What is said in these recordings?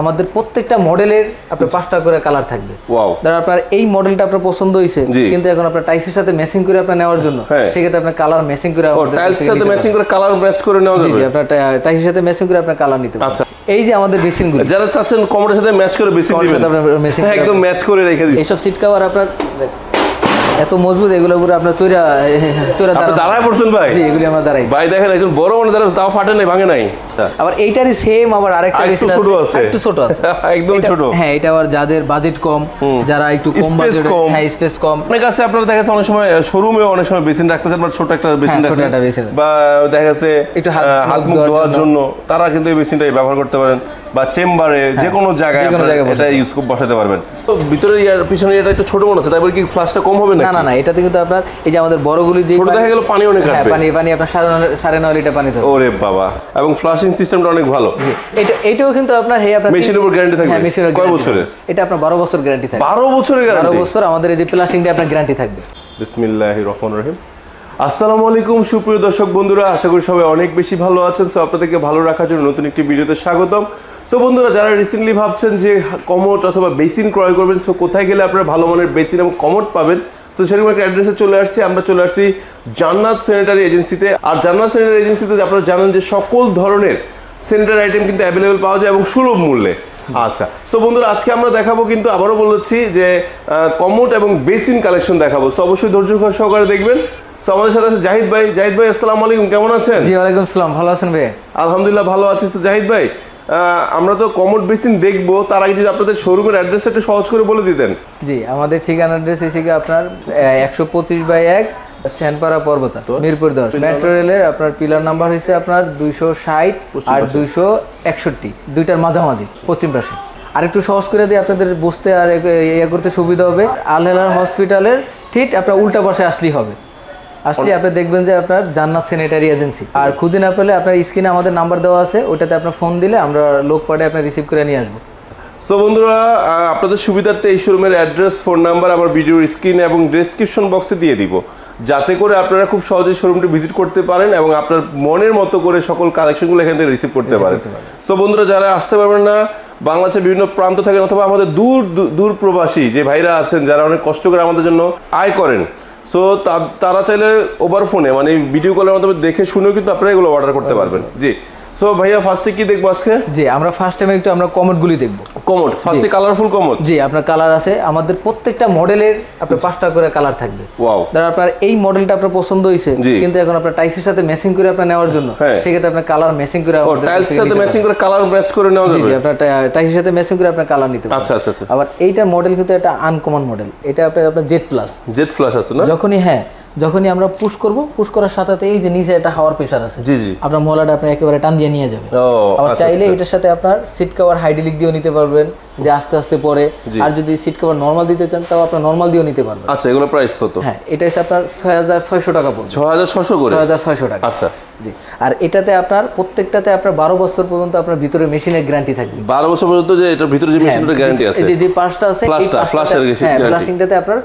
আমাদের প্রত্যেকটা মডেলের আপনার 5টা করে কালার থাকবে। ওয়াও, ধর আপনার এই মডেলটা আপনার পছন্দ হইছে কিন্তু এখন আপনার টাইসের সাথে ম্যাচিং করে আপনার নেওয়ার জন্য সেক্ষেত্রে আপনার কালার ম্যাচিং করে টাইলসের সাথে ম্যাচিং করে কালার ম্যাচ করে নেওয়া যাবে। জি আপনার টাইসের সাথে ম্যাচিং করে আপনার কালার নিতে পারবেন। আচ্ছা, এই যে আমাদের বেসিনগুলো যারা চাচ্ছেন কমোডের সাথে ম্যাচ করে বেসিন দিবেন, একদম ম্যাচ করে রেখে দিন। এইসব সিট কভার আপনার এত মজবুত, এগুলো পুরো আপনার চোরা দাঁড়ায় পড়ছেন ভাই? জি, এগুলি আমরা দাঁড়াই ভাই দেখেন একজন বড় মানুষ দাঁড়ায়, তাও ফাটে নাই, ভাঙে নাই। আবার এইটারই সেম আবার আরেকটা বেসিন আছে, একটু ছোট আছে, একদম ছোট। হ্যাঁ, এটা আবার যাদের বাজেট কম, যারা একটু কম বাজেট, হ্যাঁ স্পেস কম, অনেক আছে আপনারা দেখা যাচ্ছে অনেক সময় শোরুমে অনেক সময় বেসিন রাখতেছেন বা ছোট একটা বেসিন রাখতেছেন, বা দেখা যাচ্ছে একটু হাত মুখ ধোয়ার জন্য, তারা কিন্তু এই বেসিনটাই ব্যবহার করতে পারেন, বা চেম্বারে যে কোনো জায়গায় এটা ইউজ বসাতে পারবেন। তো ভিতরে ইয়ার পিছনে এটা একটু ছোট মনে হচ্ছে, তাই বলে কি ফ্লাশটা কম হবে না? না না, এটাতে কিন্তু আপনার এই যে আমাদের বড়গুলি যে ছোট দেখা গেল পানি অনেক কাটবে। হ্যাঁ, পানি আপনার 9.5 লিটার পানি ধরে। ওরে বাবা, এবং ফ্লাশিং সিস্টেমটা অনেক ভালো। এটাও কিন্তু আপনার আপনার মেশিনের উপর গ্যারান্টি থাকবে। হ্যাঁ, মেশিনের কয় বছরের? এটা আপনার 12 বছর গ্যারান্টি থাকবে। 12 বছরের গ্যারান্টি? 12 বছর আমাদের এই যে প্লাসিংটা আপনার গ্যারান্টি থাকবে। বিসমিল্লাহির রহমানির রহিম। আসসালামু আলাইকুম সুপ্রিয় দর্শক বন্ধুরা, আশা করি সবাই অনেক বেশি ভালো আছেন। সো আপনাদেরকে ভালো রাখার জন্য নতুন একটি ভিডিওতে স্বাগতম। সো বন্ধুরা, যারা রিসেন্টলি ভাবছেন যে কমোড অথবা বেসিন ক্রয় করবেন, সো কোথায় গেলে আপনারা ভালো মানের বেসিন এবং কমোড পাবেন, সো সেরকম একটা অ্যাড্রেসে চলে আসছি। আমরা চলে আসছি জান্নাত স্যানিটারি এজেন্সিতে। আর জান্নাত স্যানিটারি এজেন্সিতে আপনারা জানেন যে সকল ধরনের স্যানিটারি আইটেম কিন্তু অ্যাভেলেবেল পাওয়া যায় এবং সুলভ মূল্যে। আচ্ছা, সো বন্ধুরা, আজকে আমরা দেখাবো কিন্তু আবারও বলেছি যে কমোড এবং বেসিন কালেকশন দেখাবো। সো অবশ্যই ধৈর্য সহকারে দেখবেন। সো আমাদের সাথে আছে জাহিদ ভাই। জাহিদ ভাই, আসসালামু আলাইকুম, কেমন আছেন? জি ওয়ালাইকুম আসসালাম, ভালো আছেন ভাই? আলহামদুলিল্লাহ ভালো আছি। তো জাহিদ ভাই, আমরা তো কমোড বেসিন দেখবো, তার আগে যদি আপনাদের শোরুমের অ্যাড্রেসটা একটু সহজ করে বলে দিতেন। জি, আমাদের ঠিকানা অ্যাড্রেস এসে আপনার 125/1 শ্যানপাড়া পর্বতা, মিরপুর 10। মেট্রো রেলের আপনার পিলার নাম্বার হয়েছে আপনার 260 আর 261, দুইটার মাঝামাঝি পশ্চিম পাশে। আর একটু সহজ করে দিয়ে আপনাদের বুঝতে আর ইয়ে করতে সুবিধা হবে, আল হেলাল হসপিটালের ঠিক আপনার উল্টা পাশে আসলেই হবে। আসলে আপনি দেখবেন যে আপনার জান্নাত স্যানিটারি এজেন্সি। আর খুঁজে না পেলে আপনার স্ক্রিনে আমাদের নাম্বার দেওয়া আছে, ওইটাতে আপনার ফোন দিলে আমরা লোক পাঠিয়ে আপনার রিসিভ করে নিয়ে আসবো। সো বন্ধুরা, আপনাদের সুবিধার্থে এই শোরুমের অ্যাড্রেস, ফোন নাম্বার আমার ভিডিওর স্ক্রিনে এবং ডেসক্রিপশন বক্সে দিয়ে দিব, যাতে করে আপনারা খুব সহজে শোরুমটি ভিজিট করতে পারেন এবং আপনার মনের মতো করে সকল কালেকশনগুলো এখান থেকে রিসিভ করতে পারেন। সো বন্ধুরা, যারা আসতে পারবেন না, বাংলাদেশের বিভিন্ন প্রান্ত থাকেন অথবা আমাদের দূর প্রবাসী যে ভাইরা আছেন, যারা অনেক কষ্ট করে আমাদের জন্য আয় করেন, সো তারা চাইলে ওভার ফোনে মানে ভিডিও কলের মাধ্যমে দেখে শুনেও কিন্তু আপনারা এগুলো অর্ডার করতে পারবেন। জি, সো ভাইয়া ফার্স্টে কি দেখবো আজকে? জি, আমরা ফার্স্ট টাইমে একটু আমরা কমোডগুলি দেখবো। কমোড ফার্স্টে, কালারফুল কমোড। জি, আপনার কালার আছে আমাদের প্রত্যেকটা মডেলের আপনার 5টা করে কালার থাকবে। ওয়াও, ধর আপনার এই মডেলটা আপনার পছন্দ হইছে কিন্তু এখন আপনার টাইসের সাথে ম্যাচিং করে আপনার নেওয়ার জন্য সেক্ষেত্রে আপনার কালার ম্যাচিং করে টাইলসের সাথে ম্যাচিং করে কালার ম্যাচ করে নেওয়া যাবে। জি, আপনার টাইসের সাথে ম্যাচিং করে আপনার কালার নিতে পারবেন। আচ্ছা আচ্ছা আচ্ছা। আবার এইটা মডেল কিন্তু একটা আনকমন মডেল, এটা আপনার জেড ফ্লাশ আছে না? যখনই আমরা পুশ করব, পুশ করার সাথে সাথে এই যে নিচে একটা হাওয়ার প্রেসার আছে, জি জি, আপনার মলাটা আপনি একেবারে টান দিয়ে নিয়ে যাবে। আবার চাইলে এটার সাথে আপনার সিট কভার হাইড্রোলিক দিয়েও নিতে পারবেন, যে আস্তে আস্তে পরে। আর যদি সিট কভার নরমাল দিতে চান তাও আপনার নরমাল দিয়েও নিতে পারবেন। আচ্ছা, এগুলো প্রাইস কত? হ্যাঁ, এটা হচ্ছে আপনার 6600 টাকা পড়বে। 6600 করে? 6600 টাকা। আচ্ছা জি, আর এটাতে আপনার প্রত্যেকটাতে আপনার 12 বছর পর্যন্ত আপনার ভিতরে মেশিনের গ্যারান্টি থাকবে। 12 বছর পর্যন্ত যে এটার ভিতরে যে মেশিনের গ্যারান্টি আছে, যে পার্টসটা আছে, ফ্লাশিংটাতে আপনার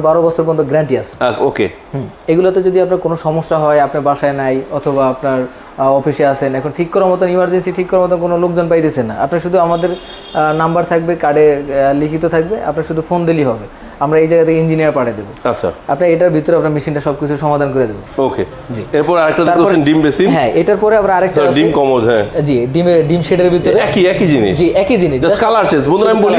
12 বছর পর্যন্ত গ্যারান্টি আছে। ওকে। এগুলোতে যদি আপনার কোনো সমস্যা হয়, আপনার বাসায় নাই অথবা আপনার অফিসে আছেন, এখন ঠিক করার মতন ইমার্জেন্সি ঠিক করার মতন কোনো লোকজন পাইতেছেন না, আপনার শুধু আমাদের নাম্বার থাকবে, কার্ডে লিখিত থাকবে, আপনার শুধু ফোন দিলেই হবে, আমরা এই জায়গা থেকে ইঞ্জিনিয়ার পাঠিয়ে দেবো। আচ্ছা, আপনার এটার ভিতরে আপনার মেশিনটা সবকিছু সমাধান করে দেবো। ওকে। জি, এরপর আরেকটা দেখছেন ডিম বেসিন। হ্যাঁ, এটার পরে আবার আরেকটা আছে ডিম কমোড। হ্যাঁ জি, ডিম শেডের ভিতরে একই জিনিস। জি, একই জিনিস, জাস্ট কালার চেঞ্জ। বন্ধুরা আমি বলি,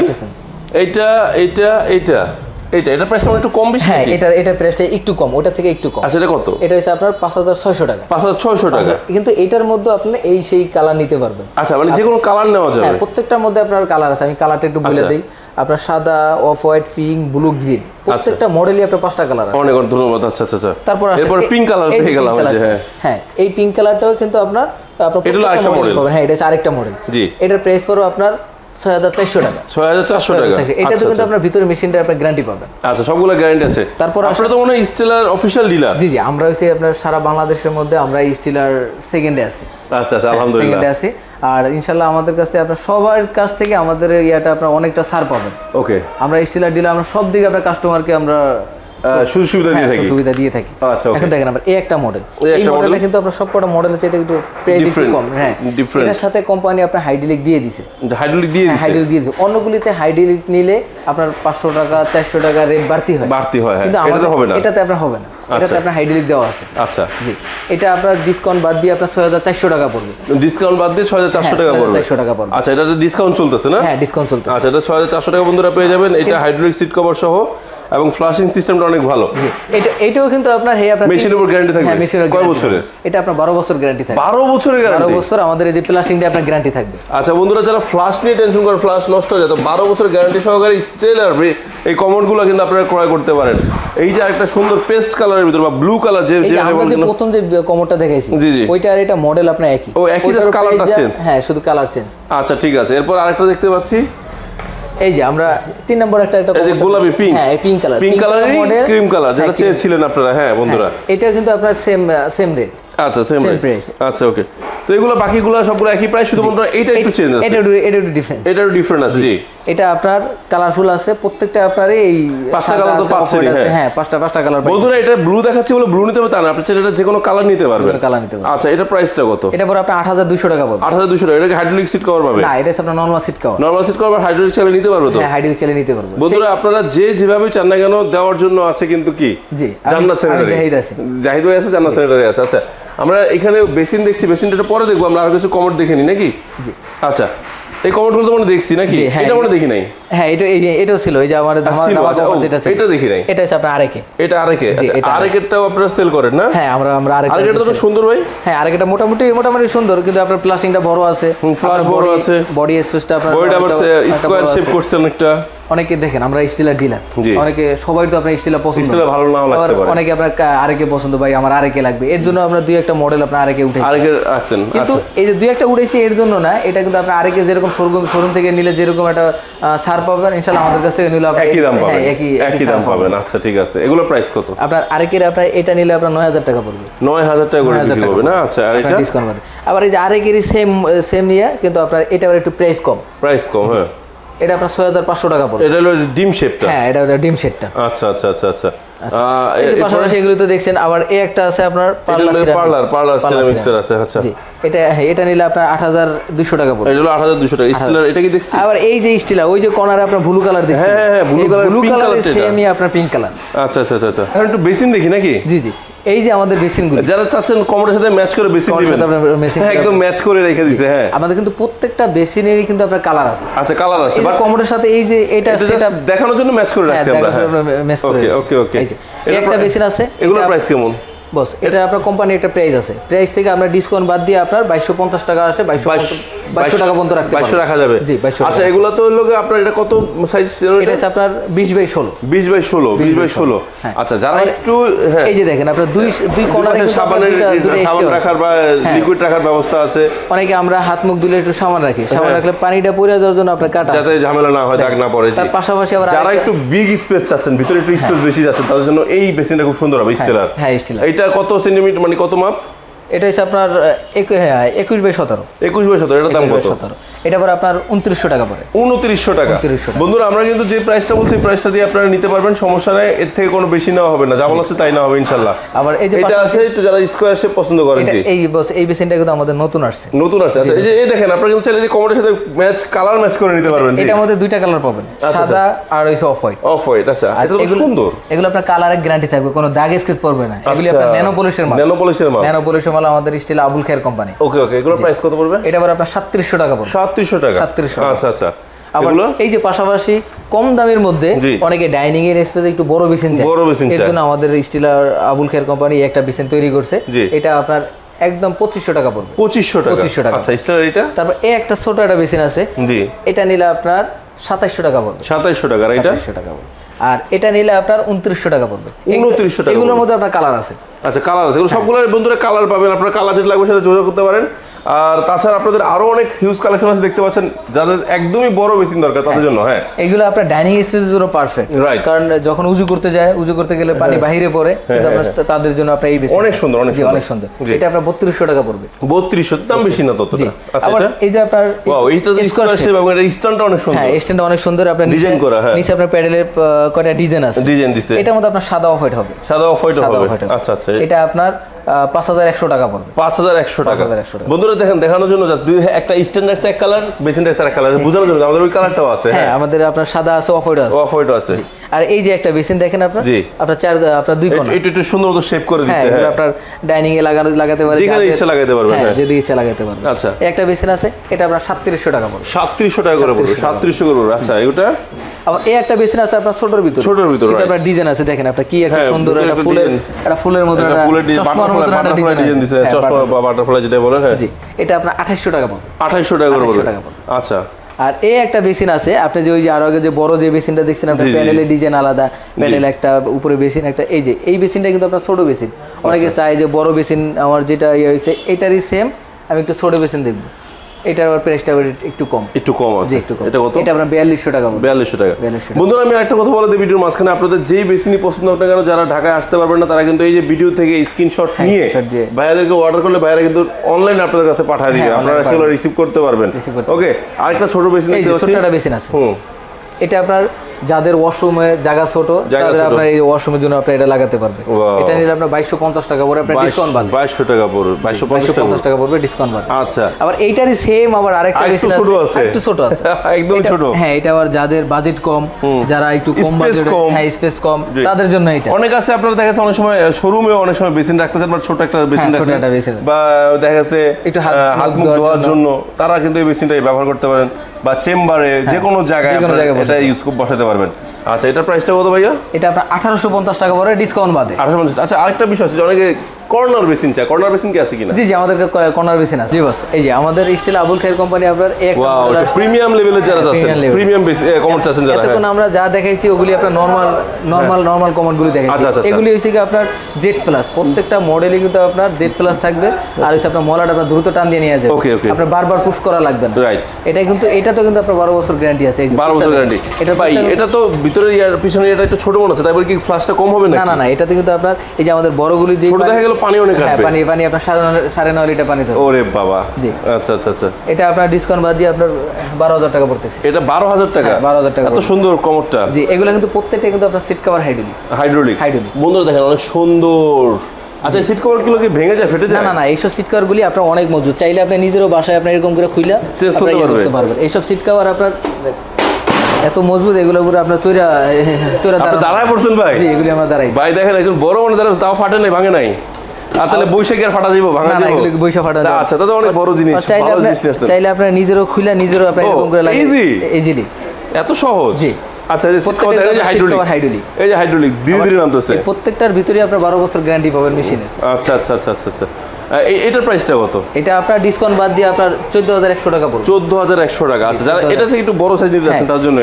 এটা প্রাইসটা একটু কম বেশি। হ্যাঁ, এটা প্রাইসটা একটু কম, ওটা থেকে একটু কম। আচ্ছা, এটা কত? এটা হচ্ছে আপনার 5600 টাকা। 5600 টাকা, কিন্তু এটার মধ্যে আপনি সেই কালার নিতে পারবেন। আচ্ছা, মানে যে কোনো কালার নেওয়া যাবে? হ্যাঁ, প্রত্যেকটার মধ্যে আপনার কালার আছে, আমি কালারটা একটু বলে দেই। আপনার সাদা, off white, pink, blue, green, প্রত্যেকটা মডেলই আপনার 5টা কালার আছে। অনেক ধন্যবাদ। আচ্ছা আচ্ছা আচ্ছা। এরপর পিঙ্ক কালার পেয়ে গেলাম। হ্যাঁ, এই পিঙ্ক কালারটাও কিন্তু আপনার এটা আরেকটা মডেল পাবেন। হ্যাঁ, এটা হচ্ছে আরেকটা মডেল। জি, এটার প্রাইস পড়বে আপনার 6400 টাকা। 6400 টাকা। এটা তো কিন্তু আপনার ভিতরে মেশিনটা আপনার গ্যারান্টি পাবেন। আচ্ছা, সবগুলো গ্যারান্টি আছে। তারপর আপনারা তো মনে হয় স্টিলার অফিশিয়াল ডিলার? জি জি, আমরা হচ্ছে আপনার সারা বাংলাদেশের মধ্যে আমরা স্টিলার সেকেন্ডে আছি। আচ্ছা আচ্ছা, আলহামদুলিল্লাহ সেকেন্ডে আছি। আর ইনশাআল্লাহ আমাদের কাছে আপনার সবার কাছ থেকে আমাদের ইয়াটা আপনার অনেকটা ছাড় পাবেন। ওকে, আমরা স্টিলার ডিলার, আমরা সব দিকে আপনার কাস্টমারকে আমরা সুযোগ সুবিধা দিয়ে থাকি। সুবিধা দিয়ে থাকি। আচ্ছা, এখন দেখেন আমরা এই একটা মডেল, এই মডেলে কিন্তু আপনার সবকটা মডেলের চাইতে একটু প্রাইস একটু কম। হ্যাঁ, এটার সাথে কোম্পানি আপনার হাইড্রোলিক দিয়ে দিছে। হাইড্রোলিক দিয়ে দিছে? হাইড্রোলিক দিয়ে দিছে। অন্যগুলিতে হাইড্রোলিক নিলে আপনার 500 টাকা 400 টাকা রেট বাড়তি হয়। হ্যাঁ, কিন্তু এটাতে হবে না। এটাতে আপনার হবে না, এটাতে আপনার হাইড্রোলিক দেওয়া আছে। আচ্ছা জি, এটা আপনার ডিসকাউন্ট বাদ দিয়ে আপনার 6400 টাকা পড়বে। ডিসকাউন্ট বাদ দিয়ে 6400 টাকা পড়বে। 6400 টাকা পড়বে। আচ্ছা, এটাতে ডিসকাউন্ট চলতেছে না? হ্যাঁ, ডিসকাউন্ট চলতেছে। আচ্ছা, এটা 6400 টাকা বন্ধুরা পেয়ে যাবেন। এটা হাইড্রোলিক সিট কভার সহ এবং ফ্লাশিং সিস্টেমটা অনেক ভালো। জি, এটাও কিন্তু আপনার আপনার মেশিনের উপর গ্যারান্টি থাকবে? হ্যাঁ, মেশিনের কয় বছরের? এটা আপনার 12 বছর গ্যারান্টি থাকবে। 12 বছরের গ্যারান্টি? 12 বছর আমাদের এই যে প্লাসিংটা আপনার গ্যারান্টি থাকবে। আচ্ছা বন্ধুরা, যারা ফ্লাশ নিয়ে টেনশন করে ফ্লাশ নষ্ট হয়ে যায়, তো 12 বছরের গ্যারান্টি সহকারে স্টেলার এই কমোডগুলো কিন্তু আপনারা ক্রয় করতে পারেন। এই যে একটা সুন্দর পেস্ট কালারের ভিতর বা ব্লু কালার, যে আমরা যে প্রথম যে কমোডটা দেখাইছি, ওইটা আর এটা মডেল আপনার একই। ও একই, জাস্ট কালারটা চেঞ্জ? হ্যাঁ, শুধু কালার চেঞ্জ। আচ্ছা ঠিক আছে। এরপর আরেকটা দেখতে পাচ্ছি, এই যে আমরা 3 নম্বর একটা এই যে গোলাপি পিঙ্ক। হ্যাঁ, পিঙ্ক কালার, পিঙ্ক কালারের মডেল, ক্রিম কালার, যেটা চেয়েছিলেন আপনারা। হ্যাঁ বন্ধুরা, এটা কিন্তু আপনার সেম রেট। আচ্ছা, সেম প্রাইস। আচ্ছা ওকে। তো এগুলো বাকিগুলো সবগুলো একই প্রাইস, শুধু বন্ধুরা এইটা একটু চেঞ্জ আছে। এটা একটু ডিফারেন্স। এটা একটু ডিফারেন্ট আছে। জি, এটা আপনার কালারফুল আছে প্রত্যেকটা। আপনার এই 5টা কালার তো পাচ্ছেন। হ্যাঁ, 5টা কালার। বন্ধুরা, এটা ব্লু দেখাচ্ছি বলে ব্লু নিতে হবে তা না, আপনি চাইলে এটা যে কোনো কালার নিতে পারবেন। কালার নিতে পারবেন। আচ্ছা, এটা প্রাইসটা কত? এটা পরে আপনার 8200 টাকা পড়বে। 8200 টাকা। এটা কি হাইড্রোলিক সিট কভার পাবে? না, এটা আপনার normal seat cover. Normal seat cover hydraulic চাইলে নিতে পারবে তো? হ্যাঁ, হাইড্রোলিক চাইলে নিতে পারবে। বন্ধুরা, আপনারা যেভাবে চান না কেন দেওয়ার জন্য আছে কিন্তু কি, জি, জান্নাত স্যানিটারি। জাহিদ ভাই আছে, জান্নাত স্যানিটারি আছে। আচ্ছা, আমরা এখানে বেসিন দেখছি, বেসিনটা পরে দেখবো। আমরা আর কিছু কমোড দেখে নিই নাকি? জি। আচ্ছা, এই কমোডগুলো তো আমরা দেখছি নাকি? এটা আমরা দেখি নাই। হ্যাঁ, এটাও ছিল। এই যে আমাদের যেটা ছিল, এটা দেখি নাই। এটা হচ্ছে আপনার আরেকে। এটা আরেকে। আচ্ছা, আরেকেরটাও আপনারা সেল করেন না? হ্যাঁ, আমরা আরেকেরটা তো সুন্দর ভাই। হ্যাঁ, আরেকেরটা মোটামুটি সুন্দর, কিন্তু আপনার প্লাসিংটা বড় আছে, ফ্লাশ বড় আছে, বডি স্পেসটা আপনার বডিটা আবার স্কয়ার শেপ করছেন একটা। অনেকে দেখেন আমরা স্টিলার ডিলার, অনেকে সবাই তো আপনার স্টিলার পছন্দ, স্টিলার ভালো নাও লাগতে পারে। অনেকে আপনার আরেকে পছন্দ, ভাই আমার আরেকে লাগবে, এর জন্য আমরা দুই একটা মডেল আপনার আরেকে উঠেছি। আরেকে রাখছেন? কিন্তু এই যে দুই একটা উঠেছি এর জন্য না, এটা কিন্তু আপনার আরেকে যেরকম শোরুম থেকে নিলে যেরকম একটা ছাড় পাবেন, ইনশাআল্লাহ আমাদের কাছ থেকে নিলে আপনি একই দাম পাবেন। একই দাম পাবেন। আচ্ছা ঠিক আছে। এগুলোর প্রাইস কত? আপনার আরেকের আপনার এটা নিলে আপনার 9000 টাকা পড়বে। 9000 টাকা করে বিক্রি হবে না? আচ্ছা, আর এটা ডিসকাউন্ট বাদে। আবার এই যে আরেকেরই সেম নিয়ে, কিন্তু আপনার এটা একটু প্রাইস কম। হ্যাঁ, এটা আপনার 6500 টাকা পড়বে। এটা হলো ডিম শেপটা? হ্যাঁ, এটা ডিম শেপটা। আচ্ছা আচ্ছা আচ্ছা আচ্ছা। এই পাশাপাশি এগুলো তো দেখছেন। আবার এই একটা আছে আপনার পার্লার সিরামিক্সের আছে। আচ্ছা, জি, এটা নিলে আপনার 8200 টাকা পড়বে। এটা হলো 8200 টাকা। স্টিলার এটা কি দেখছি? আবার এই যে স্টিলার, ওই যে কর্নারে আপনার ব্লু কালার দেখছেন। হ্যাঁ, ব্লু কালার সেমই আপনার পিঙ্ক কালার। আচ্ছা আচ্ছা আচ্ছা। এখন একটু বেসিন দেখি নাকি? জি জি, এই যে আমাদের বেসিনগুলো, যারা চাচ্ছেন কমোডের সাথে ম্যাচ করে বেসিন দিবেন, একদম ম্যাচ করে রেখে দিয়েছে। হ্যাঁ, আমাদের কিন্তু প্রত্যেকটা বেসিনেরই কিন্তু আপনার কালার আছে। আচ্ছা, কালার আছে, বাট কমোডের সাথে এই যে এটা সেটা দেখানোর জন্য ম্যাচ করে রাখছি আমরা। ম্যাচ করে। ওকে ওকে। এই যে একটা বেসিন আছে, এগুলোর প্রাইস কেমন? বস, এটা আপনার কোম্পানি একটা প্রাইস আছে, প্রাইস থেকে আমরা ডিসকাউন্ট বাদ দিয়ে আপনার 2250 টাকা আসে, 2200 টাকা পর্যন্ত রাখতে পারবেন। 2200 রাখা যাবে? জি, 2200। আচ্ছা, এগুলো তো হলো আপনার, এটা কত সাইজ? এটা আছে আপনার 20x16। 20x16। আচ্ছা, যারা একটু এই যে দেখেন আপনার দুই কোণারে সাবান রাখার বা লিকুইড রাখার ব্যবস্থা আছে। অনেকে আমরা হাত মুখ ধুলে একটু সাবান রাখি, সাবান রাখলে পানিটা পড়ে যাওয়ার জন্য আপনার কাটা, যাতে ঝামেলা না হয়, দাগ না পড়ে। তার পাশাপাশি আবার যারা একটু বিগ স্পেস চাচ্ছেন, ভিতরে একটু স্পেস বেশি যাচ্ছেন, তাদের জন্য এই বেসিনটা খুব সুন্দর হবে, স্টিলার। হ্যাঁ, স্টিলার। এটা কত সেন্টিমিটার, মানে কত মাপ? এটা হচ্ছে আপনার 21x17। 21x17। এটার দাম কত? এটা পরে আপনার 2900 টাকা পড়ে। 2900 টাকা। বন্ধুরা, আমরা কিন্তু যে প্রাইসটা বলছি, এই প্রাইসটা দিয়ে আপনারা নিতে পারবেন, সমস্যা নাই। এর থেকে কোনো বেশি নেওয়া হবে না, যা বলা আছে তাই না হবে ইনশাআল্লাহ। আবার এই যে এটা আছে, একটু যারা স্কয়ার শেপ পছন্দ করেন, এই বেসিনটা কিন্তু আমাদের নতুন আসছে। আচ্ছা, এই দেখেন, আপনারা কিন্তু চাইলে যে কমোডের সাথে কালার ম্যাচ করে নিতে পারবেন। এটার মধ্যে দুইটা কালার পাবেন, সাদা আর ওই অফ হোয়াইট। আচ্ছা, এটা তো সুন্দর। এগুলো আপনার কালারের গ্যারান্টি থাকবে, কোনো দাগ স্কেচ পড়বে না। এগুলো আপনার ন্যানো পলিশের মাল, আমাদের স্টিল আবুল খের কোম্পানি। ওকে, এগুলোর প্রাইস কত পড়বে? এটা পরে আপনার 3700 টাকা পড়বে। 3700 টাকা। আচ্ছা আচ্ছা। আবার এই যে পাশাপাশি কম দামের মধ্যে অনেকে ডাইনিং এর স্পেসে একটু বড় বেসিন চায়, এর জন্য আমাদের স্টিলার আবুল খের কোম্পানি একটা বেসিন তৈরি করছে। এটা আপনার একদম 2500 টাকা পড়বে। 2500 টাকা। আচ্ছা, স্টিলার এটা। তারপর এই একটা ছোট একটা বেসিন আছে, জি, এটা নিলে আপনার 2700 টাকা পড়বে। 2700 টাকা। এটা 2700 টাকা পড়বে। আর এটা নিলে আপনার 2900 টাকা পড়বে। 2900 টাকা। এগুলোর মধ্যে আপনার কালার আছে। আচ্ছা, কালার আছে। এগুলো সবগুলোর বন্ধুরা কালার পাবেন, আপনারা কালার যেটা লাগবে সেটা যোগাযোগ করতে পারেন। আর তাছাড়া আপনাদের আরো অনেক হিউজ কালেকশন আছে দেখতে পাচ্ছেন, যাদের একদমই বড় বেসিন দরকার তাদের জন্য। হ্যাঁ, এগুলো আপনার ডাইনিং স্পেসের জন্য পারফেক্ট, রাইট। কারণ যখন উজু করতে যায়, উজু করতে গেলে পানি বাইরে পড়ে, কিন্তু আপনার তাদের জন্য আপনার এই বেসিন অনেক সুন্দর, অনেক সুন্দর, অনেক সুন্দর। এটা আপনার 3200 টাকা পড়বে। 3200 দাম বেশি না ততটা? আচ্ছা, আবার এই যে আপনার ওয়াও, এইটা তো স্কোয়ার শেপ এবং এর স্ট্যান্ডটা অনেক সুন্দর। হ্যাঁ, স্ট্যান্ডটা অনেক সুন্দর, আপনার ডিজাইন করা। হ্যাঁ, নিচে আপনার প্যাডেলের কয়টা ডিজাইন আছে, ডিজাইন দিছে। এটার মধ্যে আপনার সাদা অফ হোয়াইট হবে, সাদা অফ হোয়াইট হবে। আচ্ছা আচ্ছা, এটা আপনার 5100 টাকা পড়বে। 5100 টাকা। 5100 টাকা। বন্ধুরা দেখেন, দেখানোর জন্য জাস্ট একটা স্ট্যান্ডার্ড এক কালার, বেসিনটা এক কালার, বোঝানোর জন্য আমাদের ওই কালারটাও আছে। হ্যাঁ, আমাদের আপনার সাদা আছে, অফ হোয়াইট আছে, অফ হোয়াইট আছে। আর এই যে একটা বেসিন দেখেন আপনার, আপনার দুই কোণা, এটা একটু সুন্দর মতো শেপ করে দিয়েছে। হ্যাঁ, আপনার ডাইনিং এ লাগাতে পারেন, যেখানে ইচ্ছা লাগাতে পারবেন। হ্যাঁ, যেদিকে ইচ্ছা লাগাতে পারবেন। আচ্ছা, এই একটা বেসিন আছে, এটা আপনার 3700 টাকা পড়বে। 3700 টাকা করে পড়বে। 3700 করে পড়বে। আচ্ছা, এটা আবার এই একটা বেসিন আছে আপনার ছোটর ভিতরে, right। আপনার ডিজাইন আছে, দেখেন আপনার কি একটা হ্যাঁ, সুন্দর একটা ফুলের মতো একটা চশমার মতো একটা ডিজাইন দিয়েছে, চশমা বা বাটারফ্লাই যেটা বলেন। হ্যাঁ, জি, এটা আপনার 2800 টাকা পড়বে। 2800 টাকা করে পড়বে। আচ্ছা, আর এই একটা বেসিন আছে, আপনি যে ওই যে আরো আগে যে বড় যে বেসিনটা দেখছেন, আপনার প্যানেলের ডিজাইন আলাদা, প্যানেল একটা, উপরে বেসিন একটা, এই বেসিনটা কিন্তু আপনার ছোট বেসিন। অনেকে চায় যে বড় বেসিন আমার যেটা ইয়ে হয়েছে এটারই সেম, আমি একটু ছোট বেসিন দেখবো, এটার আবার প্রাইসটা একটু কম আছে। একটু কম। এটা কত? এটা আপনার 4200 টাকা। 4200 টাকা। বন্ধুরা, আমি একটা কথা বলে দিই ভিডিওর মাঝখানে, আপনাদের যেই বেসিনই পছন্দ হোক না কেন, যারা ঢাকায় আসতে পারবেন না, তারা কিন্তু এই যে ভিডিও থেকে স্ক্রিনশট নিয়ে ভাইয়াদেরকে অর্ডার করলে ভাইয়ারা কিন্তু অনলাইন আপনাদের কাছে পাঠিয়ে দিবে, আপনারা সেগুলো রিসিভ করতে পারবেন। ওকে, আরেকটা ছোট বেসিন আছে। এটা আপনার যাদের ওয়াশরুমে জায়গা ছোট, তাদের আপনার এই ওয়াশরুমের জন্য আপনি এটা লাগাতে পারবেন। এটা নিলে আপনার 2250 টাকা পড়বে, আপনার ডিসকাউন্ট বাদ 2200 টাকা পড়বে। 2250 টাকা পড়বে ডিসকাউন্ট বাদ। আচ্ছা, আবার এইটারই সেম আবার আরেকটা বেসিন আছে, একটু ছোট আছে, একদম ছোট। হ্যাঁ, এটা আবার যাদের বাজেট কম, যারা একটু কম বাজেট, হ্যাঁ, স্পেস কম, তাদের জন্য এটা। অনেক আছে আপনারা দেখা যাচ্ছে অনেক সময় শোরুমে অনেক সময় বেসিন রাখতে চান, ছোট একটা বেসিন রাখতে, বা দেখা যাচ্ছে একটু হাত মুখ ধোয়ার জন্য, তারা কিন্তু এই বেসিনটাই ব্যবহার করতে পারেন, বা চেম্বারে যে কোনো জায়গায় এটা ইউজ বসাতে পারবেন। আচ্ছা, এটার প্রাইসটা কত ভাইয়া? এটা আপনার 1850 টাকা পড়ে ডিসকাউন্ট বাদে। 1850। আচ্ছা, আরেকটা বিষয় আছে যে অনেকে কর্নার বেসিন চায়, কর্নার বেসিন কি আছে কিনা? জি, আমাদের কর্নার বেসিন আছে। জি বস, এই যে আমাদের স্টিল আবুল খায়ের কোম্পানি, আপনার প্রিমিয়াম লেভেলের যারা যাচ্ছেন, প্রিমিয়াম কমোড চাচ্ছেন যারা, এতক্ষণ আমরা যা দেখাইছি ওগুলি আপনার নরমাল কমোড গুলি দেখাইছি। এগুলি হইছে কি আপনার জেড প্লাস, প্রত্যেকটা মডেলই কিন্তু আপনার জেড প্লাস থাকবে, আর হচ্ছে আপনার মলাটা আপনার দ্রুত টান দিয়ে নিয়ে যাবে, আপনার বারবার পুশ করা লাগবে না। রাইট। এটা তো কিন্তু আপনার 12 বছর গ্যারান্টি আছে। এই যে 12 বছর গ্যারান্টি। এটা ভাই, এটা তো ভিতরে ইয়ার পিছনে এটা একটু ছোট মনে হচ্ছে, তারপরে কি ফ্লাশটা কম হবে না? না, এটাতে কিন্তু আপনার এই যে আমাদের বড়গুলি যে ছোট দেখা গেল, পানি অনেক কাটবে। পানি আপনার 9.5 লিটার পানি ধরে। ওরে বাবা। জি, আচ্ছা। এটা আপনার ডিসকাউন্ট বাদ দিয়ে আপনার 12000 টাকা পড়তেছে। এটা 12000 টাকা? 12000 টাকা। এত সুন্দর কমোডটা। জি, এগুলো কিন্তু প্রত্যেকটা কিন্তু আপনার সিট কভার হাইড্রোলিক। বন্ধুরা দেখেন, অনেক সুন্দর। আচ্ছা, সিট কভার গুলো কি ভেঙে যায়, ফেটে যায়? না, এইসব সিট কভার গুলি আপনার অনেক মজবুত, চাইলে আপনি নিজেরও বাসায় আপনার এরকম করে খুইলা চেঞ্জ করতে পারবেন। এইসব সিট কভার আপনার এত মজবুত, এগুলো পুরো আপনার চোরা দাঁড়ায় পড়ছেন ভাই? জি, এগুলি আমরা দাঁড়াই। ভাই দেখেন, একজন বড় মানুষ দাঁড়ায়, তাও ফাটে নাই, ভাঙে নাই। আর তাহলে বৈশাখী আর ফাটা যাবো, ভাঙা যাবো? এগুলো বৈশা ফাটা যাবে। আচ্ছা, তাহলে অনেক বড় জিনিস, ভালো জিনিস নিয়েছেন। চাইলে আপনার নিজেরও খুইলা নিজেরও আপনার এরকম করে লাগে, ইজিলি। এত সহজ? জি। আচ্ছা, এই যে সিট কভার, এই যে হাইড্রোলিক, এই যে হাইড্রোলিক ধীরে নামতেছে। প্রত্যেকটার ভিতরে আপনার 12 বছর গ্যারান্টি পাবেন মেশিনের। আচ্ছা। এটার প্রাইসটা কত? এটা আপনার ডিসকাউন্ট বাদ দিয়ে আপনার 14100 টাকা পড়বে। 14100 টাকা। আচ্ছা, যারা এটা থেকে একটু বড় সাইজ নিতে যাচ্ছেন তার জন্য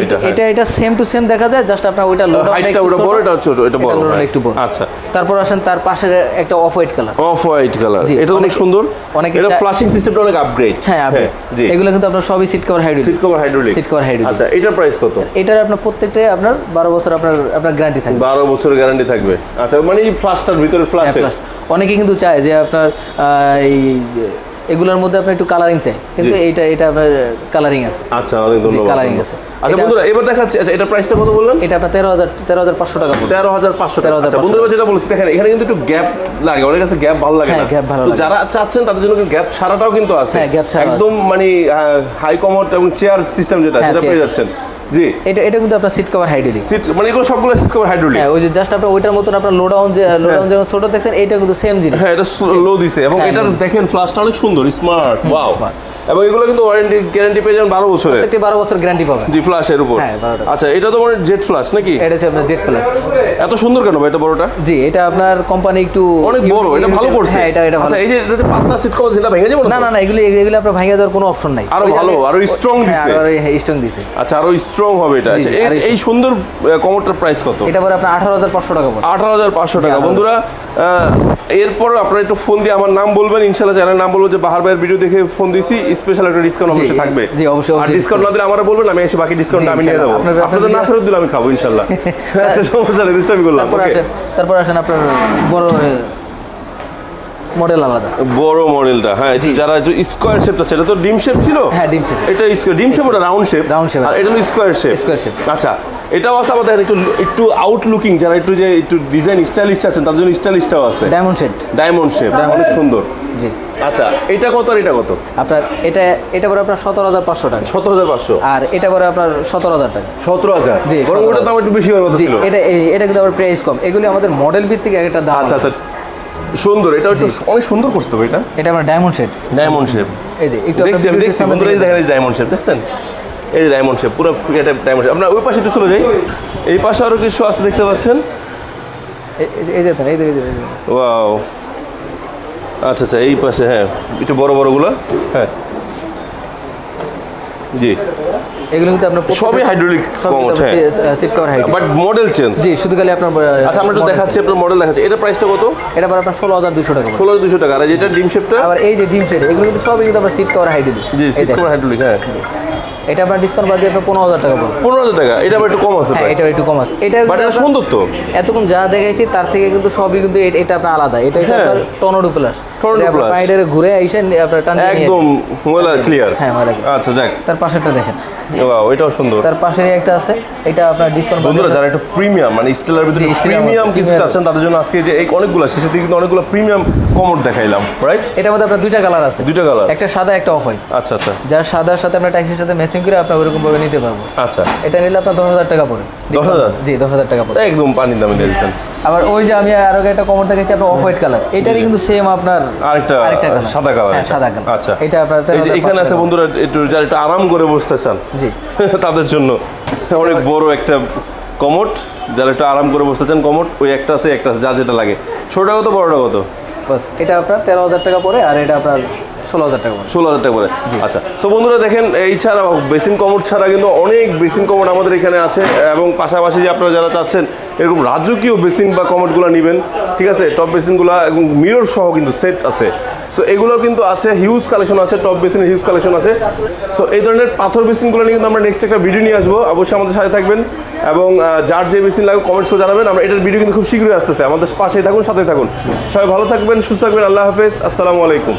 এটা সেম টু সেম দেখা যায়, জাস্ট আপনার ওইটা লোড হাইটটা ওটা বড়, এটা ছোট, এটা বড়, একটু বড়। আচ্ছা, তারপর আসেন তার পাশে একটা অফ হোয়াইট কালার। এটা অনেক সুন্দর। এটা ফ্ল্যাশিং সিস্টেমটা অনেক আপগ্রেড। হ্যাঁ, জি, এগুলো কিন্তু আপনার সবই সিট কভার হাইড্রোলিক। আচ্ছা, এটার প্রাইস কত? এটার আপনার প্রত্যেকটাই আপনার 12 বছর আপনার গ্যারান্টি থাকবে। 12 বছরের গ্যারান্টি থাকবে। আচ্ছা, মানে এই ফ্ল্যাশটার ভিতরে ফ্ল্যাশ। অনেকে কিন্তু চায় যে আপনার এই এগুলোর মধ্যে আপনি একটু কালারিং চাই, কিন্তু এটা আপনার কালারিং আছে। আচ্ছা, অনেক ধন্যবাদ। কালারিং আছে। আচ্ছা বন্ধুরা, এবার দেখাচ্ছি। আচ্ছা, এটা প্রাইসটা কত বললেন? এটা আপনার 13500 টাকা পড়বে। 13500 টাকা। আচ্ছা বন্ধুরা, যেটা বলছি দেখেন, এখানে কিন্তু একটু গ্যাপ লাগে, অনেক কাছে গ্যাপ ভালো লাগে না। তো যারা চাচ্ছেন তাদের জন্য গ্যাপ ছাড়াটাও কিন্তু আছে, একদম মানে হাই কমোড এবং চেয়ার সিস্টেম যেটা সেটা পেয়ে যাচ্ছেন। জি, এটা কিন্তু আপনার সিট কভার হাইড্রোলিক। সিট মানে এগুলো সবগুলো সিট কভার হাইড্রোলিক। হ্যাঁ, ওই যে জাস্ট আপনার ওইটার মতন আপনার লো ডাউন যেমন ছোট দেখছেন, এটা কিন্তু সেম জিনিস। হ্যাঁ, এটা লো দিছে, এবং এটার দেখেন ফ্ল্যাশটা অনেক সুন্দর, স্মার্ট। ওয়াও। এবং এগুলো কিন্তু ওয়ারেন্টি গ্যারান্টি পেয়ে যাবেন 12 বছরের। প্রত্যেকটা 12 বছর গ্যারান্টি পাবেন। জি, ফ্ল্যাশের উপর। আচ্ছা, এটা তো মানে জেড ফ্ল্যাশ নাকি? এটা হচ্ছে আপনার জেড ফ্ল্যাশ। এত সুন্দর কেন ভাই এটা বড়টা? জি, এটা আপনার কোম্পানি একটু অনেক বড়, এটা ভালো করছে। হ্যাঁ, এটা ভালো। আচ্ছা, এই যে এটা পাতলা সিট কভার, যেটা ভেঙে যাবে না? না, এগুলো আপনার ভেঙে যাওয়ার কোনো অপশন নাই। আরো ভালো, আরো স্ট্রং দিছে। আরো স্ট্রং দিছে। আচ্ছা, আরো স্ট্রং হবে এটা। আচ্ছা, এই সুন্দর কমোডটার প্রাইস কত? এটা পরে আপনার 18500 টাকা পড়বে। 18500 টাকা। বন্ধুরা, এরপর আপনারা একটু ফোন দিয়ে আমার নাম বলবেন, ইনশাআল্লাহ চ্যানেল নাম বলবো যে বাহার ভাইয়ের ভিডিও দেখে ফোন দিছি, স্পেশাল একটা ডিসকাউন্ট অবশ্যই থাকবে। জি অবশ্যই। আর ডিসকাউন্ট না দিলে আমারে বলবেন, আমি এসে বাকি ডিসকাউন্টটা আমি নিয়ে দেবো। আপনাদের না ফেরত দিলে আমি খাবো ইনশাআল্লাহ। আচ্ছা সমস্যা নেই, দুষ্টামি করলাম। তারপর আসেন আপনার বড় মডেল আলাদা, বড় মডেলটা। হ্যাঁ, যারা একটু স্কোয়ার শেপ চাচ্ছে, এটা তো ডিম শেপ ছিল। হ্যাঁ ডিম শেপ, এটা স্কোয়ার ডিম শেপ, ওটা রাউন্ড শেপ। রাউন্ড শেপ, আর এটা হলো স্কোয়ার শেপ। Square shape. আচ্ছা, এটাও আছে আমাদের একটু একটু আউটলুকিং, যারা একটু যে একটু ডিজাইন স্টাইলিশ চাচ্ছেন তাদের জন্য স্টাইলিশটাও আছে। ডায়মন্ড শেপ, ডায়মন্ড শেপ অনেক সুন্দর। জি আচ্ছা, এটা কত আর এটা কত? আপনার এটা পরে আপনার 17,500 টাকা। 17,500। আর এটা পরে আপনার 17,000 টাকা। 17,000? জি, বরং ওটার দাম একটু বেশি হওয়ার কথা ছিল। এটা কিন্তু আবার প্রাইস কম, এগুলি আমাদের মডেল ভিত্তিক একটা দাম। আচ্ছা আচ্ছা, সুন্দর। এটা একটু অনেক সুন্দর করতে হবে। এটা আমরা ডায়মন্ড শেপ। ডায়মন্ড শেপ, এই যে একটু দেখছি আমি দেখছি বন্ধুরা, এই দেখেন এই ডায়মন্ড শেপ দেখছেন, এই যে ডায়মন্ড শেপ, পুরো এটা ডায়মন্ড শেপ। আমরা ওই পাশে একটু চলে যাই, এই পাশে আরো কিছু আছে দেখতে পাচ্ছেন। এই যে ওয়াও, আচ্ছা আচ্ছা, এই পাশে হ্যাঁ একটু বড় বড়গুলো। হ্যাঁ জি, এগুলো কিন্তু আপনার সবই হাইড্রোলিক কমোড। হ্যাঁ, seat cover hydraulic, but model change. জি শুধু খালি আপনার। আচ্ছা, আমরা একটু দেখাচ্ছি, আপনার মডেল দেখাচ্ছি। এটা প্রাইসটা কত? এটা পরে আপনার 16,200 টাকা। 16,200 টাকা। আর যেটা ডিম শেপটা, আবার এই যে ডিম শেড, এগুলো কিন্তু সবই কিন্তু আপনার সিট কভার হাইড্রোলিক। জি, সিট কভার হাইড্রোলিক। হ্যাঁ, এটা আপনার ডিসকাউন্ট বাদ দিয়ে আপনার 15,000 টাকা পড়বে। 15,000 টাকা। এটা আবার একটু কম আছে। হ্যাঁ, এটা একটু কম আছে। এটা বাট এটা সুন্দর তো। এতক্ষণ যা দেখাইছি তার থেকে কিন্তু সবই কিন্তু এটা আপনার আলাদা। এটা হচ্ছে আপনার টর্নেডো প্লাস। টর্নেডো প্লাস পাইডারে ঘুরে আইছেন আপনার টান দিয়ে একদম ময়লা ক্লিয়ার। হ্যাঁ ময়লা। আচ্ছা যাক, তার পাশেরটা দেখেন। ওয়াও, এটাও সুন্দর। তার পাশেরই একটা আছে, এটা আপনার ডিসকাউন্ট বন্ধুরা যারা একটু প্রিমিয়াম মানে স্টেলার ভিতরে প্রিমিয়াম কিছু চাচ্ছেন তাদের জন্য আজকে যে এই অনেকগুলো শেষের দিকে কিন্তু অনেকগুলো প্রিমিয়াম কমোড দেখাইলাম, রাইট? এটার মধ্যে আপনার দুইটা কালার আছে। দুইটা কালার, একটা সাদা একটা অফ হোয়াইট। আচ্ছা আচ্ছা, যার সাদার সাথে আমরা টাইসের সাথে ম্যাচিং করে আপনার ওরকম ভাবে নিতে পারবো। আচ্ছা, এটা নিলে আপনার 10,000 টাকা পড়ে। 10,000? জি 10,000 টাকা পড়ে, একদম পানির দামে দিয়ে দিচ্ছেন। আবার ওই যে আমি আরো একটা কমোড দেখেছি আপনার অফ হোয়াইট কালার, এটারই কিন্তু সেম আপনার আরেকটা কালার, সাদা কালার। হ্যাঁ সাদা কালার। আচ্ছা, এটা আপনার এই যে এখানে আছে বন্ধুরা, একটু যারা একটু আরাম করে বসতে চান জি তাদের জন্য অনেক বড় একটা কমোড, যারা একটু আরাম করে বসতে চান কমোড, ওই একটা আছে যার যেটা লাগে। ছোটটা কত, বড়টা কত? বাস এটা আপনার 13,000 টাকা পড়ে, আর এটা আপনার 16,000 টাকা পড়ে। 16,000 টাকা পড়ে। আচ্ছা, সো বন্ধুরা দেখেন, এই ছাড়া বেসিন কমোড ছাড়া কিন্তু অনেক বেসিন কমোড আমাদের এখানে আছে, এবং পাশাপাশি যে আপনারা যারা চাচ্ছেন এরকম রাজকীয় বেসিন বা কমোডগুলো নেবেন, ঠিক আছে, টপ বেসিনগুলো এবং মিরর সহ কিন্তু সেট আছে। সো এগুলো কিন্তু আছে, হিউজ কালেকশন আছে, টপ বেসিনের হিউজ কালেকশন আছে। সো এই ধরনের পাথর বেসিনগুলো নিয়ে কিন্তু আমরা নেক্সট একটা ভিডিও নিয়ে আসবো, অবশ্যই আমাদের সাথে থাকবেন, এবং যার যে বেসিন লাগবে কমেন্টস করে জানাবেন। আমরা এটার ভিডিও কিন্তু খুব শীঘ্রই আসতেছে, আমাদের পাশেই থাকুন, সাথেই থাকুন। সবাই ভালো থাকবেন, সুস্থ থাকবেন। আল্লাহ হাফেজ, আসসালামু আলাইকুম।